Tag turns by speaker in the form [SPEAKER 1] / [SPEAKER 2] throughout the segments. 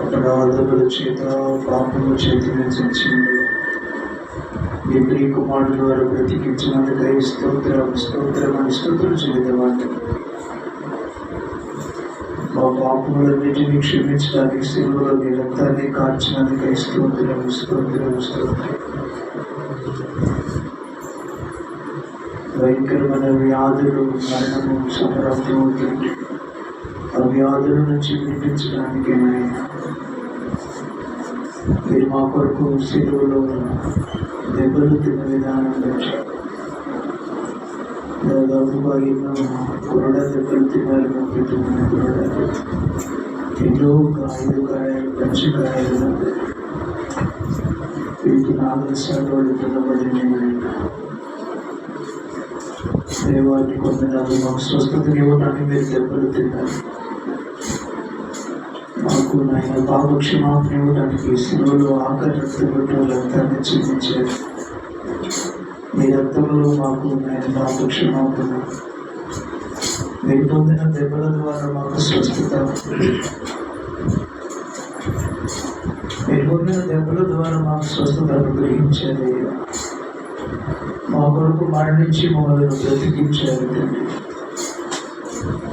[SPEAKER 1] అపరాధముల చేత పాపముల చేతి విమోచించింది. మీ ప్రియ కుమారుడు ద్వారా బ్రతికించినందుకై స్తోత్రం అని స్తుతులు చేయదవాడు. మా పాపములన్నిటినీ క్షమించడానికి శిలువలో మీ రక్తాన్ని కార్చినందుకై స్తోత్రం. భయంకరమైన వ్యాధులు, మరణము, సంప్రాప్తమవుతుంది. ఆ వ్యాధుల నుంచి విడిపించడానికి మీరు మా కొరకు శిలువలో దెబ్బలు తిన్న విధానం బట్టి దాదాపుగా ఎన్నో కొరడ దెబ్బలు తిన్నారు. 39 కొరడాలు, ఎన్నో గాయాలు, పంచగాయాలు, వీటికి 4 సార్లు తినబడింది. దేవాన్ని కొందనాలు. మాకు స్వస్థతని ఇవ్వడానికి మీరు దెబ్బలు తిన్నారు. మాకు నాయన పాపక్షమాపణ ఇవ్వడానికి శిలువలో ఆఖరి రక్తబొట్టు రక్తాన్ని చిందించారు. మీ రక్తంలో మాకు నాయన పాపక్షమాపణ, మీరు పొందిన దెబ్బల ద్వారా మాకు స్వస్థత, మీరు పొందిన దెబ్బల ద్వారా మాకు స్వస్థత అనుగ్రహించారు. మా కొరకు మరణించి మమ్మల్ని బ్రతికించారు.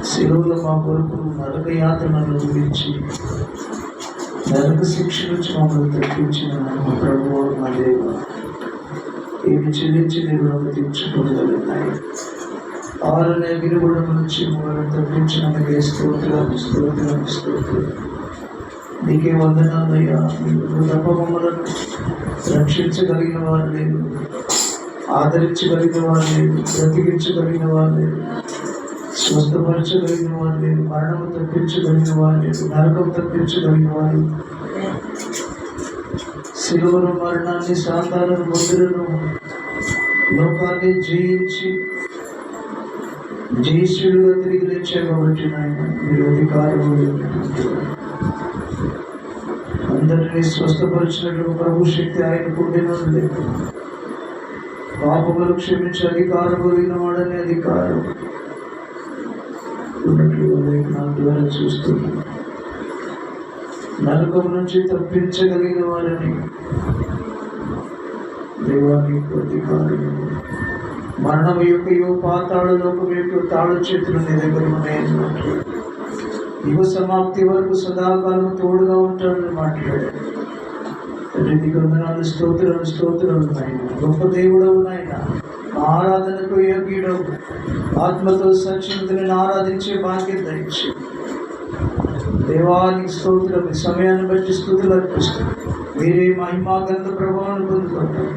[SPEAKER 1] శిలువలో మా కొరకు నరక యాత్రను గురించి, నరక శిక్ష నుంచి మమ్మల్ని తప్పించిన మా ప్రభువు, మా దేవ, ఏమి చెల్లించి నేను తీర్చుకోగలుగుతాయి. 6 గిరిగుడం నుంచి మమ్మల్ని తప్పించినందుకే స్తోత్రం. నీకే వందనాలయ్యా. మీరు తప్ప మమ్మల్ని రక్షించగలిగిన వారు లేదు, ఆదరించగలిగిన వారు లేదు, బ్రతికించగలిగిన వారు లేదు, స్వస్థపరచగలిగిన వారు లేదు, మరణం తప్పించగలిగిన వారు లేదు, నరకం తప్పించగలిగిన వారు. శిలువను, మరణాన్ని, సాతాను ముద్రను, లోకాన్ని జయించి జయశీలుగా తిరిగి లేచారు కాబట్టి నాయన మీరు అధికారం అందరినీ స్వస్థపరిచినట్టు ప్రభు శక్తి ఆయన పుట్టిన లేదు. పాపములు క్షమించే అధికారం కలిగిన వాడని అధికారం ఉన్నట్లు నా ద్వారా చూస్తున్నాం. నరకం నుంచి తప్పించగలిగిన వారని దేవానికి అధికారం. మరణం యొక్క పాతాళ లోకం యొక్క తాళ చేతులు నీ దగ్గర ఉన్నాయన్నట్లు, యుగ సమాప్తి వరకు సదాకాలం తోడుగా ఉంటాడని మాట్లాడాడు. నీకు వందనాలు, స్తోత్రాలు నాయన. గొప్ప దేవుడవు నాయన. ఆరాధనకు యోగ్యుడవు. ఆత్మతో సత్యంతో నేను ఆరాధించే బాధ్యత ఇచ్చి దేవానికి స్తోత్రం. సమయాన్ని బట్టి స్తుతులు అర్పిస్తాం. మీరే మహిమా గంధ ప్రభావాన్ని పొందుకుంటాం.